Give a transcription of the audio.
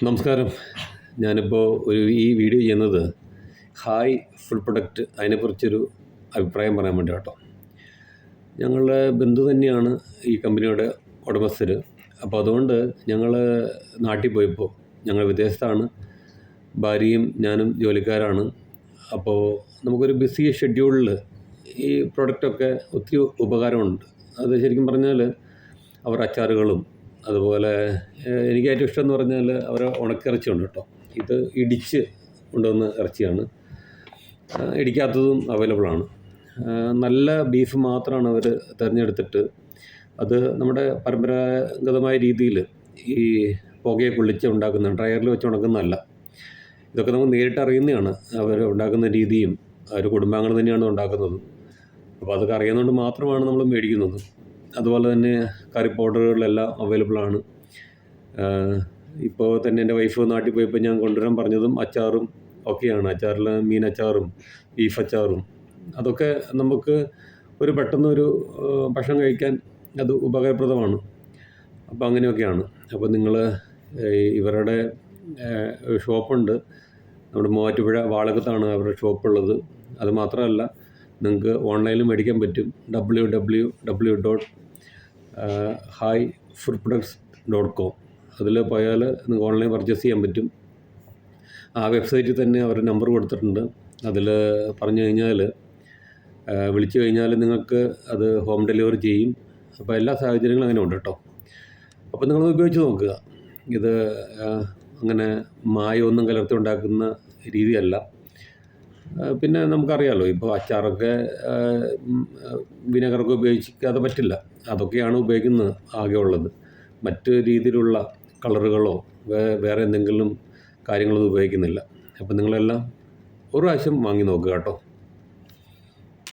നമസ്കാരം. ഞാനിപ്പോൾ ഈ വീഡിയോ ചെയ്യുന്നത് ഹായ് ഫുഡ് പ്രൊഡക്റ്റ് അതിനെക്കുറിച്ചൊരു അഭിപ്രായം പറയാൻ വേണ്ടി കേട്ടോ. ഞങ്ങളുടെ ബന്ധു തന്നെയാണ് ഈ കമ്പനിയുടെ ഉടമസ്ഥർ. അപ്പോൾ അതുകൊണ്ട് ഞങ്ങൾ നാട്ടിൽ പോയപ്പോൾ, ഞങ്ങൾ വിദേശത്താണ്, ഭാര്യയും ഞാനും ജോലിക്കാരാണ്. അപ്പോൾ നമുക്കൊരു ബിസി ഷെഡ്യൂളിൽ ഈ പ്രൊഡക്റ്റൊക്കെ ഒത്തിരി ഉപകാരമുണ്ട്. അത് ശരിക്കും പറഞ്ഞാൽ അവർ അച്ചാറുകളും അതുപോലെ എനിക്ക് ഏറ്റവും ഇഷ്ടം എന്ന് പറഞ്ഞാൽ അവർ ഉണക്കിറച്ചിയുണ്ട് കേട്ടോ. ഇത് ഇടിച്ച് കൊണ്ടുവന്ന ഇറച്ചിയാണ്, ഇടിക്കാത്തതും അവൈലബിളാണ്. നല്ല ബീഫ് മാത്രമാണ് അവർ തിരഞ്ഞെടുത്തിട്ട് അത് നമ്മുടെ പരമ്പരാഗതമായ രീതിയിൽ ഈ പുകയെ കൊള്ളിച്ച് ഉണ്ടാക്കുന്ന ഡ്രയറിൽ വെച്ച് ഉണക്കുന്നതല്ല. ഇതൊക്കെ നമുക്ക് നേരിട്ട് അറിയുന്നതാണ്. അവർ ഉണ്ടാക്കുന്ന രീതിയും അവർ കുടുംബാംഗങ്ങൾ തന്നെയാണ് ഉണ്ടാക്കുന്നത്. അപ്പോൾ അതൊക്കെ അറിയുന്നതുകൊണ്ട് മാത്രമാണ് നമ്മൾ മേടിക്കുന്നത്. അതുപോലെ തന്നെ കറി പൗഡറുകളെല്ലാം അവൈലബിളാണ്. ഇപ്പോൾ തന്നെ എൻ്റെ വൈഫ് നാട്ടിൽ പോയപ്പോൾ ഞാൻ കൊണ്ടുവരാൻ പറഞ്ഞതും അച്ചാറും ഒക്കെയാണ്. അച്ചാറിൽ മീൻ അച്ചാറും ബീഫ് അച്ചാറും അതൊക്കെ നമുക്ക് പെട്ടെന്നൊരു ഭക്ഷണം കഴിക്കാൻ അത് ഉപകാരപ്രദമാണ്. അപ്പോൾ അങ്ങനെയൊക്കെയാണ്. അപ്പോൾ നിങ്ങൾ ഇവരുടെ ഷോപ്പുണ്ട്. നമ്മുടെ മൂവാറ്റുപുഴ വാളകത്താണ് അവരുടെ ഷോപ്പുള്ളത്. അത് മാത്രമല്ല, നിങ്ങൾക്ക് ഓൺലൈനിൽ മേടിക്കാൻ പറ്റും. www.highfoodproducts.com അതിൽ പോയാൽ നിങ്ങൾക്ക് ഓൺലൈൻ പർച്ചേസ് ചെയ്യാൻ പറ്റും. ആ വെബ്സൈറ്റിൽ തന്നെ അവർ നമ്പർ കൊടുത്തിട്ടുണ്ട്. അതിൽ പറഞ്ഞു കഴിഞ്ഞാൽ, വിളിച്ചു കഴിഞ്ഞാൽ നിങ്ങൾക്ക് അത് ഹോം ഡെലിവറി ചെയ്യും. അപ്പോൾ എല്ലാ സാഹചര്യങ്ങളും അങ്ങനെ ഉണ്ട് കേട്ടോ. അപ്പോൾ നിങ്ങളത് ഉപയോഗിച്ച് നോക്കുക. ഇത് അങ്ങനെ മായമൊന്നും കലർത്തി ഉണ്ടാക്കുന്ന രീതിയല്ല. പിന്നെ നമുക്കറിയാമല്ലോ, ഇപ്പോൾ അച്ചാറൊക്കെ വിനെഗറൊക്കെ ഉപയോഗിക്കാതെ പറ്റില്ല. അതൊക്കെയാണ് ഉപയോഗിക്കുന്നത് ആകെ ഉള്ളത്. മറ്റ് രീതിയിലുള്ള കളറുകളോ വേറെ എന്തെങ്കിലും കാര്യങ്ങളൊന്നും ഉപയോഗിക്കുന്നില്ല. അപ്പോൾ നിങ്ങളെല്ലാം ഒരു പ്രാവശ്യം വാങ്ങി നോക്കുക കേട്ടോ.